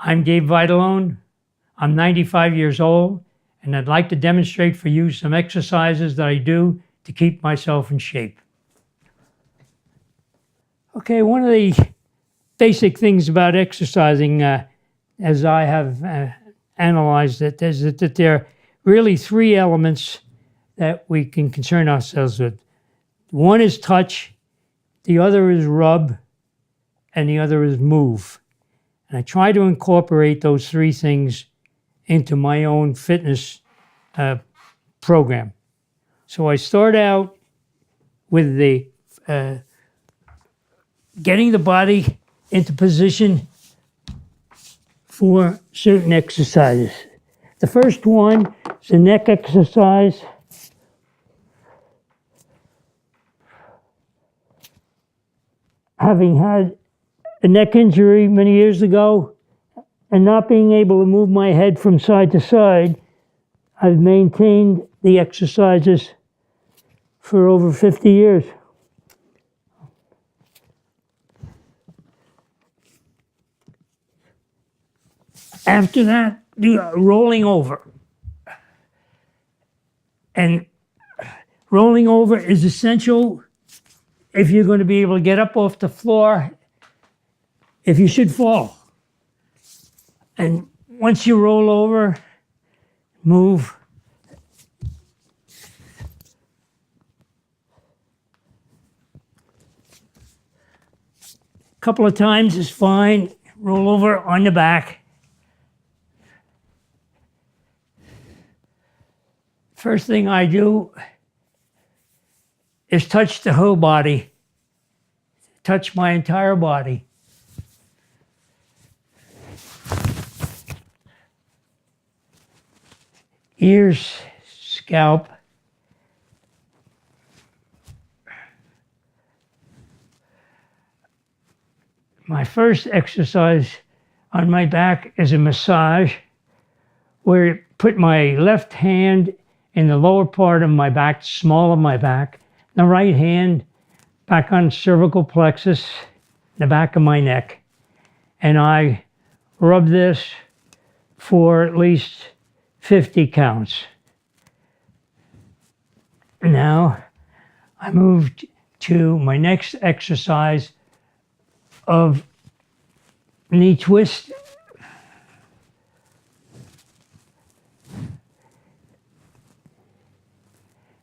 I'm Gabe Vitalone. I'm 95 years old, and I'd like to demonstrate for you some exercises that I do to keep myself in shape. Okay, one of the basic things about exercising, as I have analyzed it, is that there are really three elements that we can concern ourselves with. One is touch, the other is rub, and the other is move. And I try to incorporate those three things into my own fitness program. So I start out with the getting the body into position for certain exercises. The first one is a neck exercise. Having had a neck injury many years ago and not being able to move my head from side to side, I've maintained the exercises for over 50 years. After that, rolling over. And rolling over is essential if you're going to be able to get up off the floor if you should fall. And once you roll over, move. A couple of times is fine. Roll over on the back. First thing I do is touch the whole body, touch my entire body. Ears, scalp. My first exercise on my back is a massage, where I put my left hand in the lower part of my back, small of my back, the right hand back on cervical plexus, the back of my neck, and I rub this for at least 50 counts. Now I moved to my next exercise of knee twist.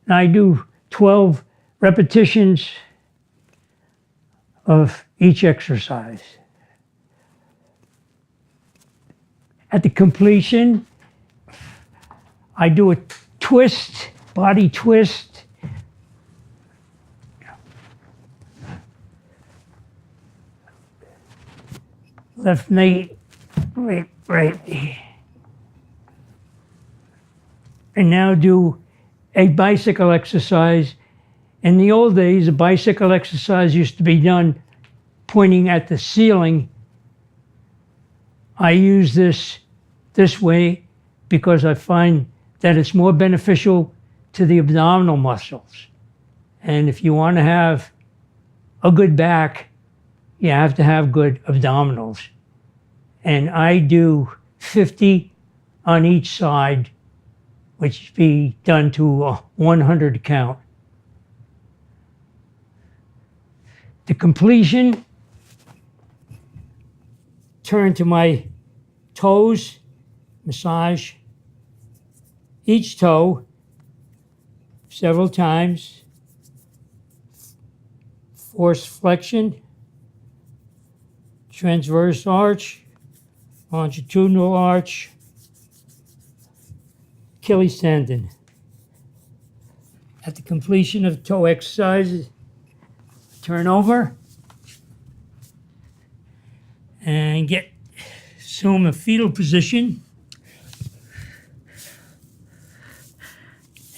And I do 12 repetitions of each exercise. At the completion, I do a twist, body twist. Left knee, right. And now do a bicycle exercise. In the old days, a bicycle exercise used to be done pointing at the ceiling. I use this way because I find that it's more beneficial to the abdominal muscles. And if you want to have a good back, you have to have good abdominals. And I do 50 on each side, which be done to a 100 count. The completion, turn to my toes, massage each toe several times, force flexion, transverse arch, longitudinal arch, Achilles tendon. At the completion of toe exercises, turn over and assume a fetal position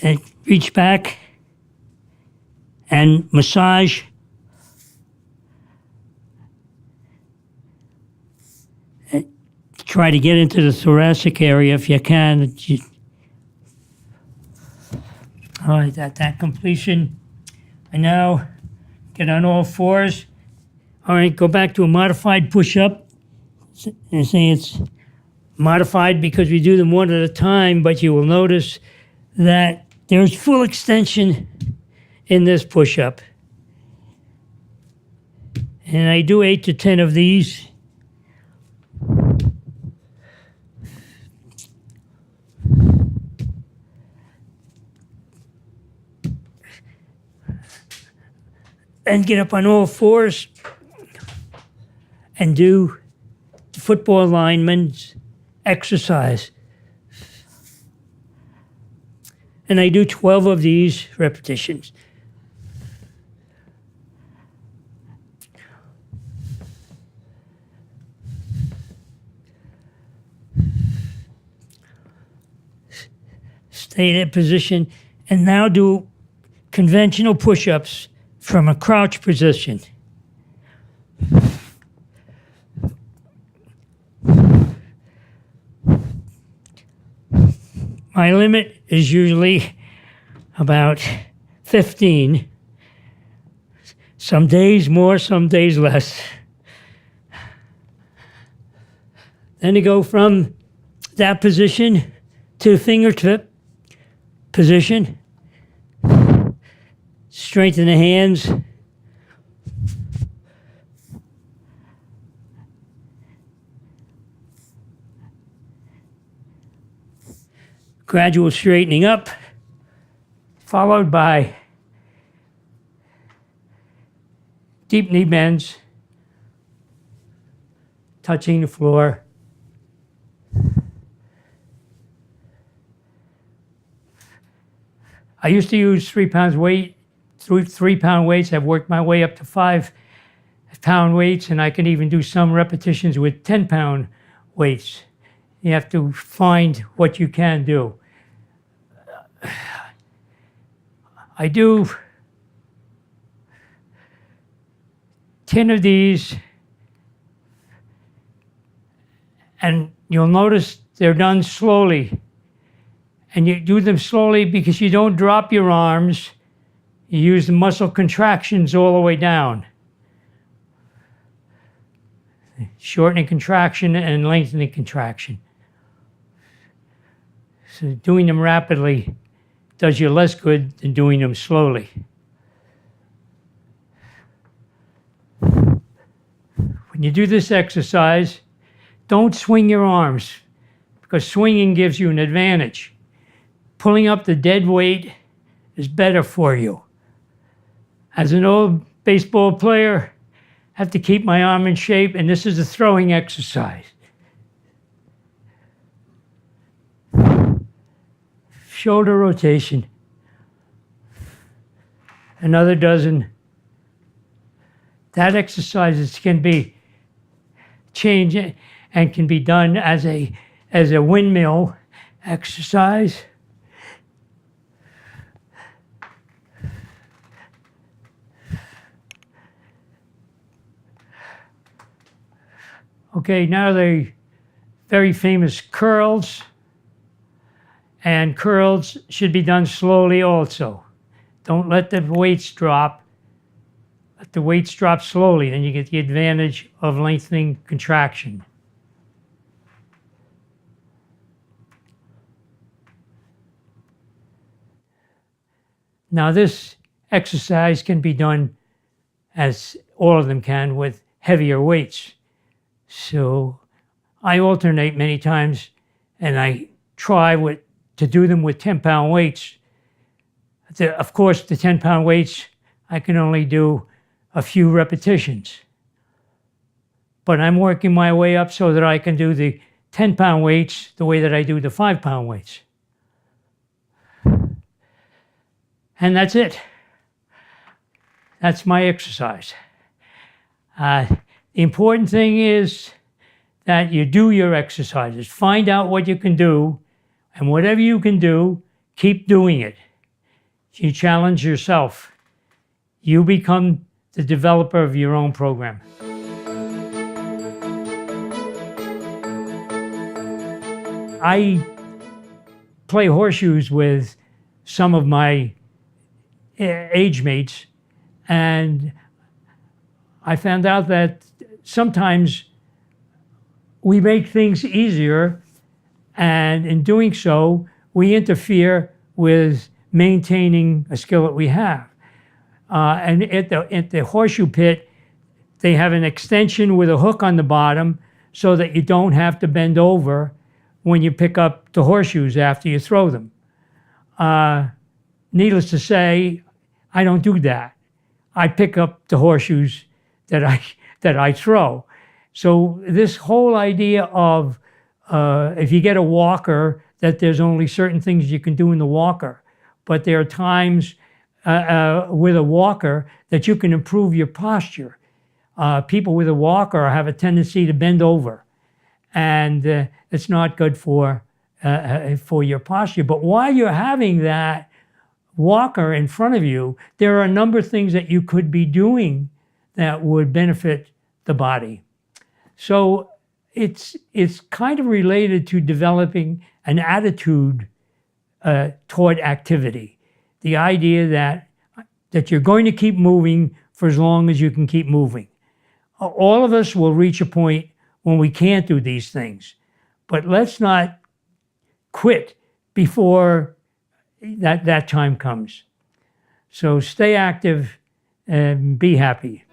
and reach back and massage and try to get into the thoracic area if you can. All right, at that completion, I now get on all fours. All right, go back to a modified push-up. I say it's modified because we do them one at a time, but you will notice that there's full extension in this push-up. And I do 8 to 10 of these. And get up on all fours and do the football lineman's exercise. And I do 12 of these repetitions. Stay in that position and now do conventional push-ups from a crouch position. My limit is usually about 15. Some days more, some days less. Then you go from that position to fingertip position. Strengthen the hands. Gradual straightening up, followed by deep knee bends, touching the floor. I used to use 3 pounds weight, 3-pound weights. I've worked my way up to 5-pound weights, and I can even do some repetitions with 10-pound weights. You have to find what you can do. I do 10 of these, and you'll notice they're done slowly. And you do them slowly because you don't drop your arms. You use the muscle contractions all the way down. Shortening contraction and lengthening contraction. So doing them rapidly does you less good than doing them slowly. When you do this exercise, don't swing your arms because swinging gives you an advantage. Pulling up the dead weight is better for you. As an old baseball player, I have to keep my arm in shape, and this is a throwing exercise. Shoulder rotation. Another dozen. That exercise can be changed and can be done as a windmill exercise. Okay, now the very famous curls. And curls should be done slowly also. Don't let the weights drop. Let the weights drop slowly, then you get the advantage of lengthening contraction. Now this exercise can be done, as all of them can, with heavier weights. So I alternate many times, and I try to do them with 10-pound weights. Of course, the 10-pound weights, I can only do a few repetitions. But I'm working my way up so that I can do the 10-pound weights the way that I do the 5-pound weights. And that's it. That's my exercise. The important thing is that you do your exercises. Find out what you can do, and whatever you can do, keep doing it. You challenge yourself. You become the developer of your own program. I play horseshoes with some of my age mates, and I found out that sometimes we make things easier, and in doing so, we interfere with maintaining a skill that we have. And at the horseshoe pit, they have an extension with a hook on the bottom so that you don't have to bend over when you pick up the horseshoes after you throw them. Needless to say, I don't do that. I pick up the horseshoes that I throw. So this whole idea of if you get a walker, that there's only certain things you can do in the walker, but there are times with a walker that you can improve your posture. People with a walker have a tendency to bend over, and it's not good for your posture. But while you're having that walker in front of you, there are a number of things that you could be doing that would benefit the body. So it's kind of related to developing an attitude toward activity. The idea that you're going to keep moving for as long as you can keep moving. All of us will reach a point when we can't do these things, but let's not quit before that time comes. So stay active and be happy.